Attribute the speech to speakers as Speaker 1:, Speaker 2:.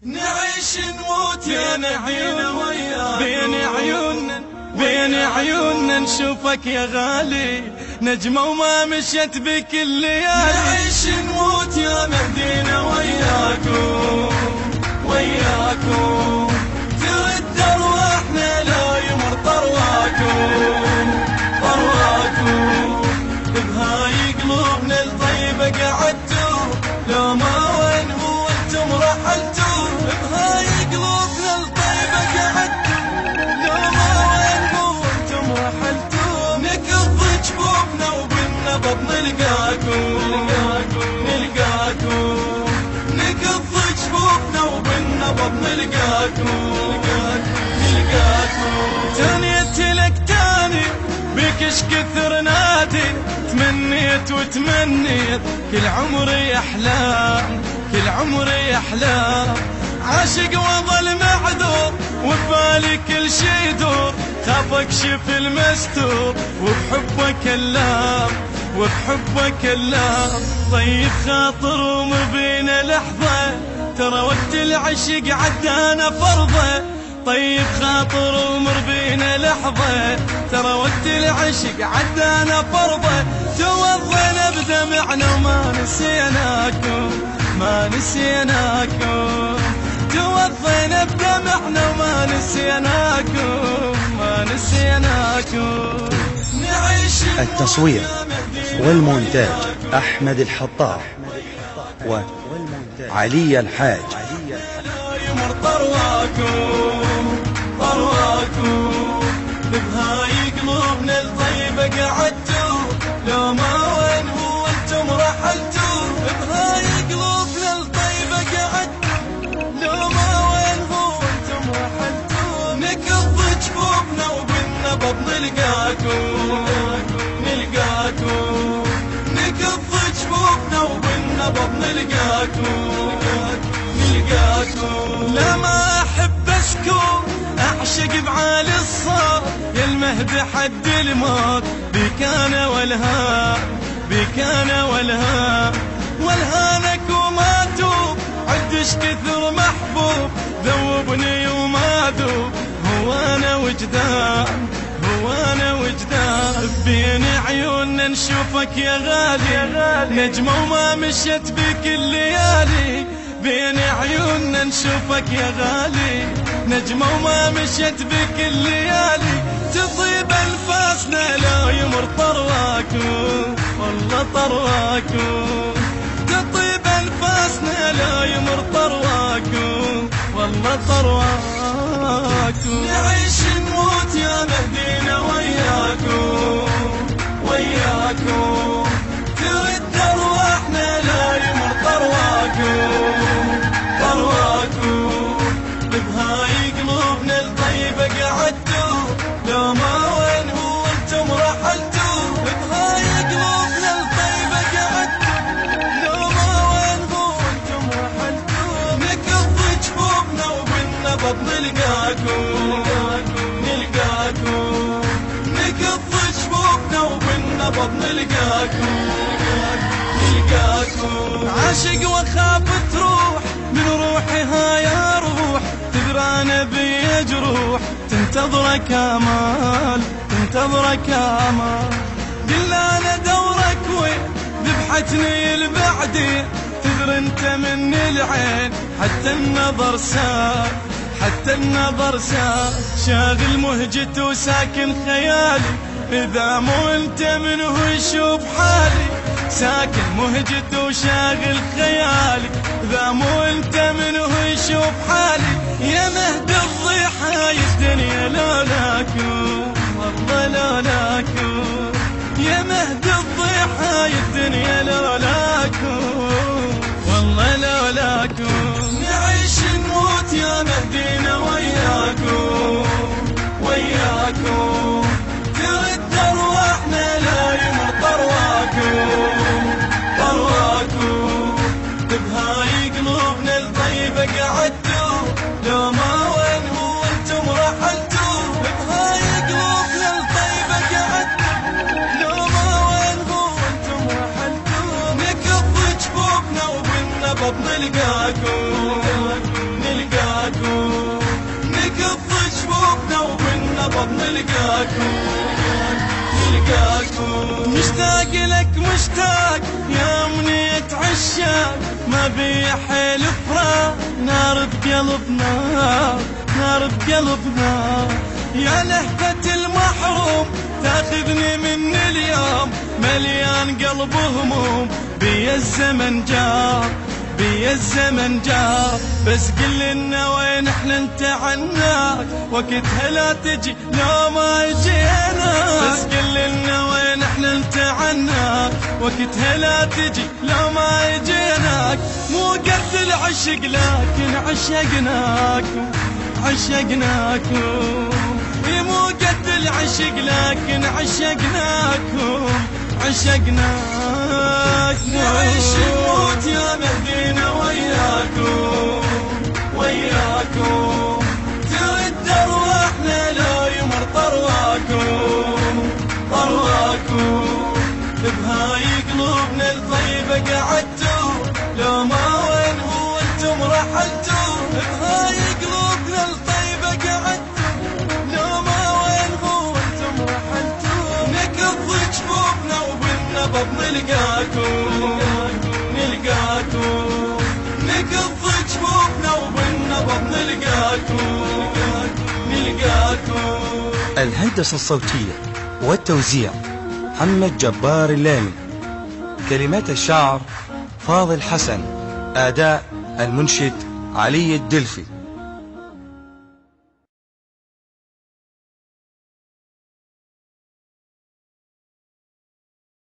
Speaker 1: نعيش نموت يا نعيون وياك، بين عيوننا نشوفك يا غالي، نجمة وما مشت بك الليالي. نعيش نموت يا مهدينا وياكم، ترد ارواحنا لا يمر طرواكم، بهاي قلوبنا الطيبة قعدتوا، لو ما وين هو انتم رحلتوا. بهاي قلوبنا الطيبة قعدتوا، لو ما وين هو انتم رحلتوا. نكض جفوفنا وبالنبض نلقاكم، نكض جفوفنا وبالنبض نلقاكم. تانيت لك تاني بك اش كثر نادي، تمنيت وتمنيت كل عمري احلام، كل عمري احلام. عاشق وظل معذور وبالي كل شي يدور، خاف اكشف المستور وبحبك اللام، وبحبك اللام. طيب خاطر ومبينا لحظة، ترى وقت العشق عدانا فرضه. طيب خاطر ومر بينا لحظة، ترى وقت العشق عدانا فرضه. توضينا بدمعنا وما نسيناكم، ما نسيناكم. توضينا بدمعنا وما نسيناكم، ما نسيناكم.
Speaker 2: التصوير والمونتاج أحمد الحطاب وعلي الحاج.
Speaker 1: بهاي قلوبنا الطيبة قعدتوا، لو ما وين هو انتم رحلتوا. بهاي قلوبنا الطيبة قعدتوا، لو ما وين هو انتم رحلتوا. نكض جفوفنا وبالنبض نلقاكم، نكض جفوفنا وبالنبض نلقاكم. لا ما احب اسكت اعشق بعالي الصار، يا المهدي حد الموت بك انا والهام، بك انا والهام. والهانك وما توب عدش كثر محبوب، ذوبني وما ذوب هو انا وجدان، هو انا وجدان. بين عيوننا نشوفك يا غالي، نجمة وما مشت بك الليالي. بين عيوننا نشوفك يا غالي، نجمة وما مشت بك الليالي. تطيب انفاسنا لا يمر طرواكم، والله طرواكم. تطيب انفاسنا لا يمر طرواكم، والله طرواكم. نعيش نموت يا مهدينا وياكم، ترد ارواحنا لا يمر طرواكم. بهاي قلوبنا الطيبة قعدتوا، لو ما وين هو انتم رحلتوا. بهاي قلوبنا الطيبة قعدتوا، لو ما وين هو انتم رحلتوا. نكض جفوفنا وبالنبض نلقاكم، نكض جفوفنا وبالنبض نلقاكم. عاشق وخاف تروح من روحي هاي روح، تدران بي جروح تنتظرك امال، تنتظرك امال. قلنا انا دورك وين ذبحتني البعدين، تدري انت من العين حتى النظر سال، حتى النظر سال. شاغل مهجتي وساكن خيالي، اذا مو انت منه يشوف حالي. ساكن مهجتي وشاغل خيالي، اذا مو انت منه يشوف حالي. يا مهد الضيحة يا الدنيا لولاكم، والله لولاكم. يا مهد الضيحة يا الدنيا لولاكم، والله لولاكم. نعيش نموت يا مهدينا وياكم، ترد ارواحنا لا يمر طرواكم. بهاي قلوبنا الطيبة قعدتوا، لو ما وين هو انتم رحلتوا. بهاي قلوبنا الطيبة قعدتوا، لو ما وين هو انتم رحلتوا. نكض جفوفنا وبالنبض نلقاكم، نلقاكم مشتاق لك مشتاق يا منية عشاق ما بي حيل فراق نار بقلبنا نار بقلبنا يا لهفة المحروم تاخذني من اليوم مليان قلب هموم بيا الزمن جار بيا الزمن جار بس قل لنا وين احنا انت عناك وقتها لا تجي لو ما جينا بس قل لنا وين احنا انت عناك وقتها لا تجي لو ما جيناك مو قد العشق لكن عشقناكم عشقناكم مو قد العشق لكن عشقناكم عشقناكم نعيش نموت يا مهدينا وياكم وياكم ترد ارواحنا لو يمر طرواكم طرواكم بهاي قلوبنا الطيبة قعدتوا لو ما وين هو انتم رحلتوا بهاي قلوبنا الطيبة قعدتوا لو ما وين هو انتم رحلتوا نكض جفوفنا وبالنبض نلقاكم نلقاكم نكض جفوفنا وبالنبض نلقاكم نلقاكم.
Speaker 2: الهندسة الصوتية والتوزيع محمد جبار اللامي. كلمات الشاعر فاضل حسن. أداء المنشد علي الدلفي.